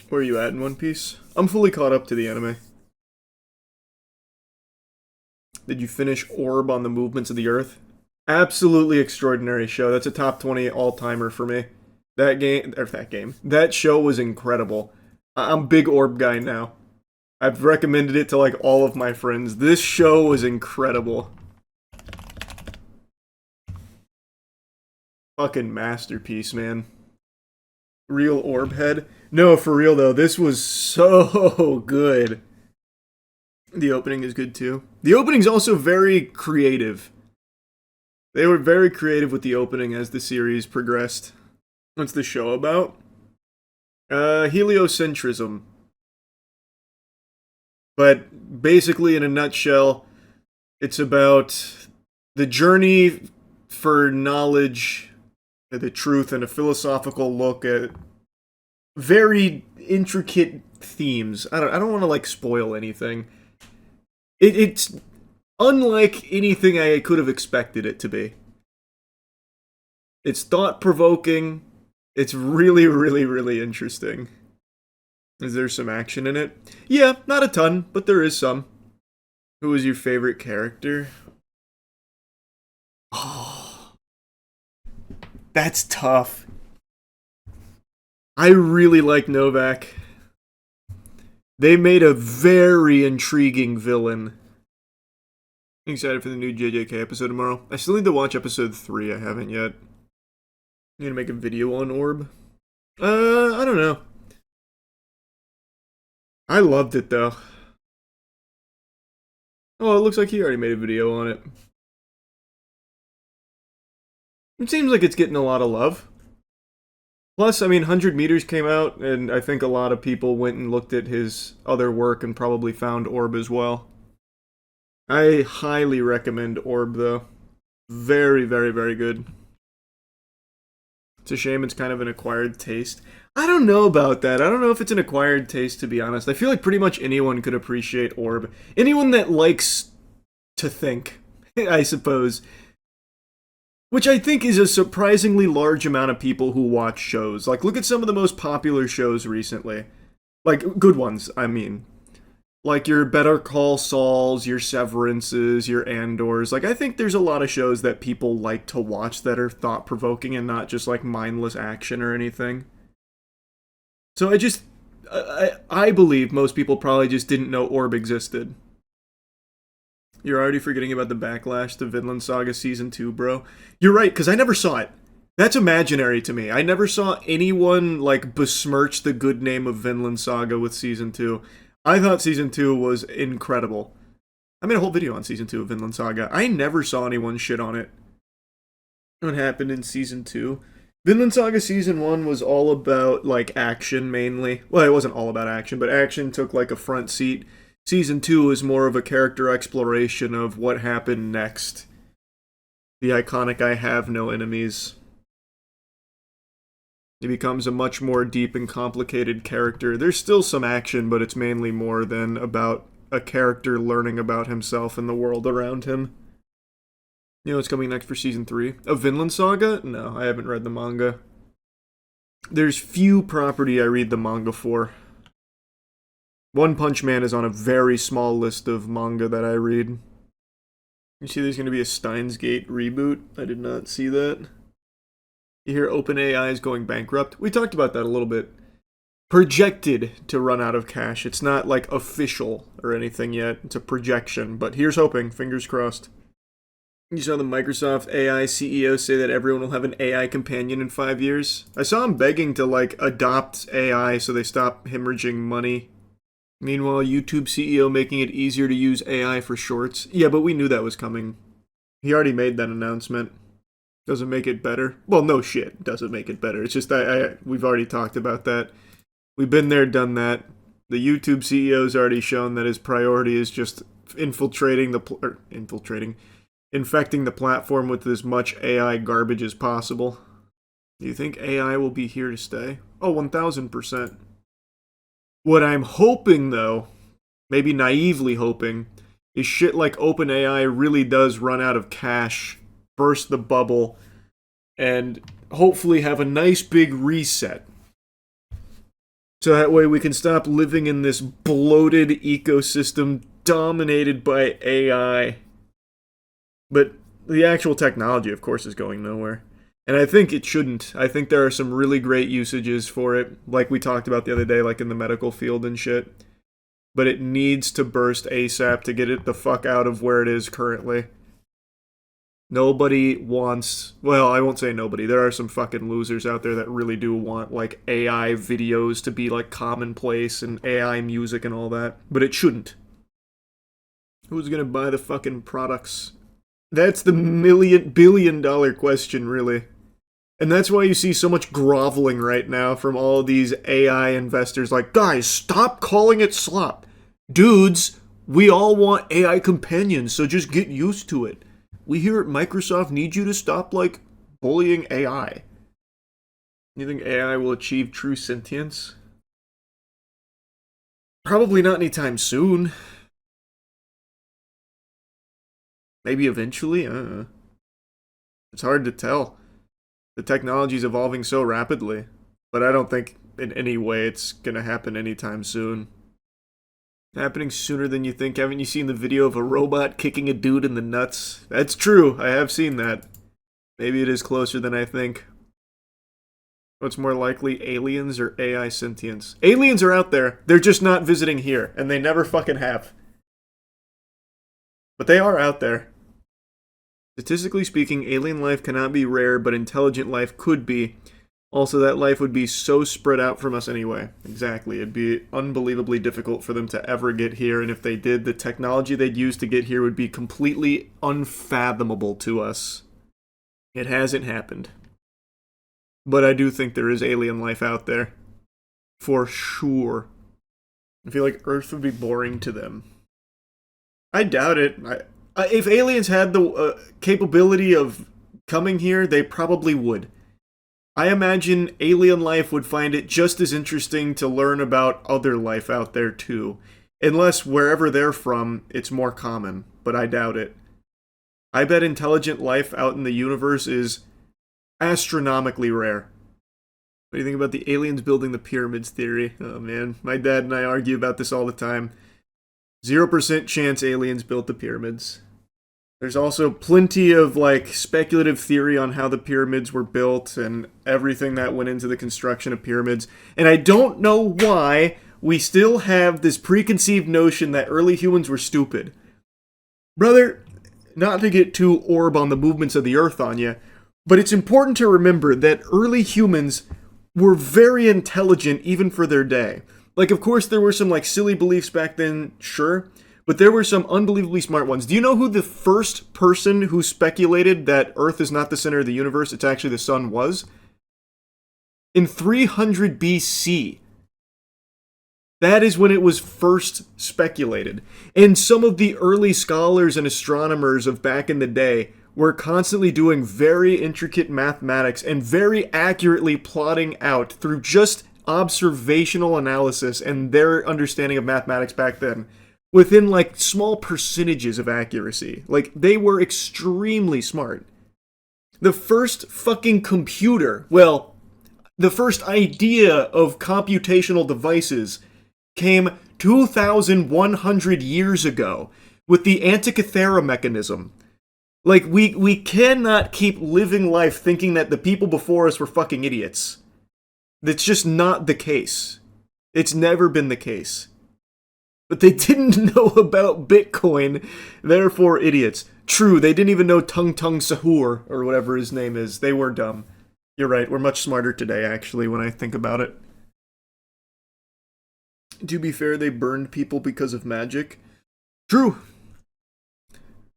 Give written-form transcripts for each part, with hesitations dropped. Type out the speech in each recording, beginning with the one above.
Where are you at in One Piece? I'm fully caught up to the anime. Did you finish Orb on the Movements of the Earth? Absolutely extraordinary show. That's a top 20 all-timer for me. That show was incredible. I'm a big Orb guy now. I've recommended it to like all of my friends. This show was incredible. Fucking masterpiece, man. Real Orb head. No, for real though, this was so good. The opening is good too. The opening's also very creative. They were very creative with the opening as the series progressed. What's the show about? Heliocentrism. But basically, in a nutshell, it's about the journey for knowledge, the truth, and a philosophical look at very intricate themes. I don't want to like spoil anything. It's unlike anything I could have expected it to be. It's thought-provoking. It's really, really, really interesting. Is there some action in it? Yeah, not a ton, but there is some. Who was your favorite character? Oh, that's tough. I really like Novak. They made a very intriguing villain. I'm excited for the new JJK episode tomorrow. I still need to watch episode 3. I haven't yet. I'm gonna make a video on Orb. I don't know. I loved it though. Oh, it looks like he already made a video on it. It seems like it's getting a lot of love. Plus, I mean, 100 Meters came out, and I think a lot of people went and looked at his other work and probably found Orb as well. I highly recommend Orb, though. Very, very, very good. It's a shame it's kind of an acquired taste. I don't know about that. I don't know if it's an acquired taste, to be honest. I feel like pretty much anyone could appreciate Orb. Anyone that likes to think, I suppose. Which I think is a surprisingly large amount of people who watch shows. Like, look at some of the most popular shows recently. Like, good ones, I mean. Like your Better Call Sauls, your Severances, your Andors. Like, I think there's a lot of shows that people like to watch that are thought-provoking and not just, like, mindless action or anything. So I believe most people probably just didn't know Orb existed. You're already forgetting about the backlash to Vinland Saga Season 2, bro. You're right, because I never saw it. That's imaginary to me. I never saw anyone, like, besmirch the good name of Vinland Saga with Season 2. I thought Season 2 was incredible. I made a whole video on Season 2 of Vinland Saga. I never saw anyone shit on it. What happened in Season 2? Vinland Saga Season 1 was all about, like, action, mainly. Well, it wasn't all about action, but action took, like, a front seat. Season 2 is more of a character exploration of what happened next. The iconic I have no enemies. He becomes a much more deep and complicated character. There's still some action, but it's mainly more than about a character learning about himself and the world around him. You know what's coming next for Season 3? A Vinland Saga? No, I haven't read the manga. There's few property I read the manga for. One Punch Man is on a very small list of manga that I read. You see there's going to be a Steins Gate reboot? I did not see that. You hear OpenAI is going bankrupt? We talked about that a little bit. Projected to run out of cash. It's not like official or anything yet. It's a projection, but here's hoping. Fingers crossed. You saw the Microsoft AI CEO say that everyone will have an AI companion in 5 years? I saw him begging to like adopt AI so they stop hemorrhaging money. Meanwhile, YouTube CEO making it easier to use AI for shorts. Yeah, but we knew that was coming. He already made that announcement. Doesn't make it better. Well, no shit. Doesn't make it better. It's just we've already talked about that. We've been there, done that. The YouTube CEO's already shown that his priority is just infecting the platform with as much AI garbage as possible. Do you think AI will be here to stay? Oh, 1000%. What I'm hoping, though, maybe naively hoping, is shit like OpenAI really does run out of cash, burst the bubble, and hopefully have a nice big reset. So that way we can stop living in this bloated ecosystem dominated by AI. But the actual technology, of course, is going nowhere. And I think it shouldn't. I think there are some really great usages for it, like we talked about the other day, like in the medical field and shit. But it needs to burst ASAP to get it the fuck out of where it is currently. Nobody wants... Well, I won't say nobody. There are some fucking losers out there that really do want, like, AI videos to be, like, commonplace and AI music and all that. But it shouldn't. Who's gonna buy the fucking products? That's the billion-dollar question, really. And that's why you see so much groveling right now from all these AI investors like, guys, stop calling it slop. Dudes, we all want AI companions, so just get used to it. We here at Microsoft need you to stop, like, bullying AI. You think AI will achieve true sentience? Probably not anytime soon. Maybe eventually? I don't know. It's hard to tell. The technology's evolving so rapidly. But I don't think in any way it's gonna happen anytime soon. Happening sooner than you think. Haven't you seen the video of a robot kicking a dude in the nuts? That's true. I have seen that. Maybe it is closer than I think. What's more likely, aliens or AI sentience? Aliens are out there. They're just not visiting here. And they never fucking have. But they are out there. Statistically speaking, alien life cannot be rare, but intelligent life could be. Also, that life would be so spread out from us anyway. Exactly. It'd be unbelievably difficult for them to ever get here, and if they did, the technology they'd use to get here would be completely unfathomable to us. It hasn't happened. But I do think there is alien life out there. For sure. I feel like Earth would be boring to them. I doubt it. If aliens had the capability of coming here, they probably would. I imagine alien life would find it just as interesting to learn about other life out there too. Unless wherever they're from, it's more common, but I doubt it. I bet intelligent life out in the universe is astronomically rare. What do you think about the aliens building the pyramids theory? Oh man, my dad and I argue about this all the time. 0% chance aliens built the pyramids. There's also plenty of, like, speculative theory on how the pyramids were built and everything that went into the construction of pyramids. And I don't know why we still have this preconceived notion that early humans were stupid. Brother, not to get too orb on the movements of the earth on you, but it's important to remember that early humans were very intelligent even for their day. Like, of course, there were some, like, silly beliefs back then, sure. But there were some unbelievably smart ones. Do you know who the first person who speculated that Earth is not the center of the universe, it's actually the sun was? In 300 BC. That is when it was first speculated. And some of the early scholars and astronomers of back in the day were constantly doing very intricate mathematics and very accurately plotting out through just observational analysis and their understanding of mathematics back then. Within, like, small percentages of accuracy. Like, they were extremely smart. The first fucking computer, well, the first idea of computational devices came 2,100 years ago with the Antikythera mechanism. Like, we cannot keep living life thinking that the people before us were fucking idiots. That's just not the case. It's never been the case. But they didn't know about Bitcoin, therefore idiots. True, they didn't even know Tung Tung Sahur, or whatever his name is. They were dumb. You're right, we're much smarter today, actually, when I think about it. To be fair, they burned people because of magic. True.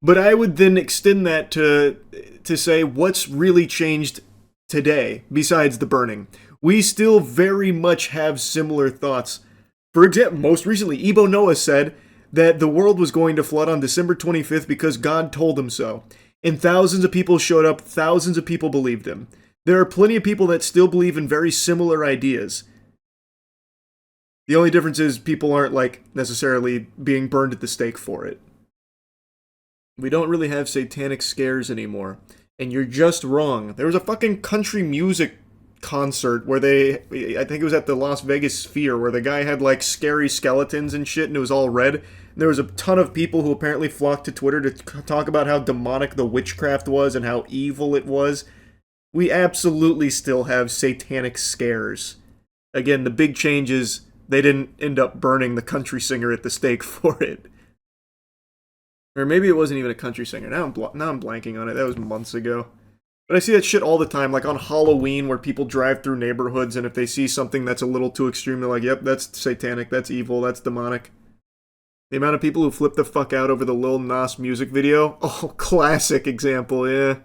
But I would then extend that to say what's really changed today, besides the burning. We still very much have similar thoughts. For example, most recently, Ebo Noah said that the world was going to flood on December 25th because God told him so. And thousands of people showed up, thousands of people believed him. There are plenty of people that still believe in very similar ideas. The only difference is people aren't, like, necessarily being burned at the stake for it. We don't really have satanic scares anymore. And you're just wrong. There was a fucking country music concert where I think it was at the Las Vegas Sphere, where the guy had like scary skeletons and shit and it was all red. And there was a ton of people who apparently flocked to Twitter to talk about how demonic the witchcraft was and how evil it was. We absolutely still have satanic scares. Again, the big change is they didn't end up burning the country singer at the stake for it. Or maybe it wasn't even a country singer. Now I'm blanking on it. That was months ago. But I see that shit all the time, like on Halloween, where people drive through neighborhoods, and if they see something that's a little too extreme, they're like, yep, that's satanic, that's evil, that's demonic. The amount of people who flip the fuck out over the Lil Nas music video, oh, classic example, yeah.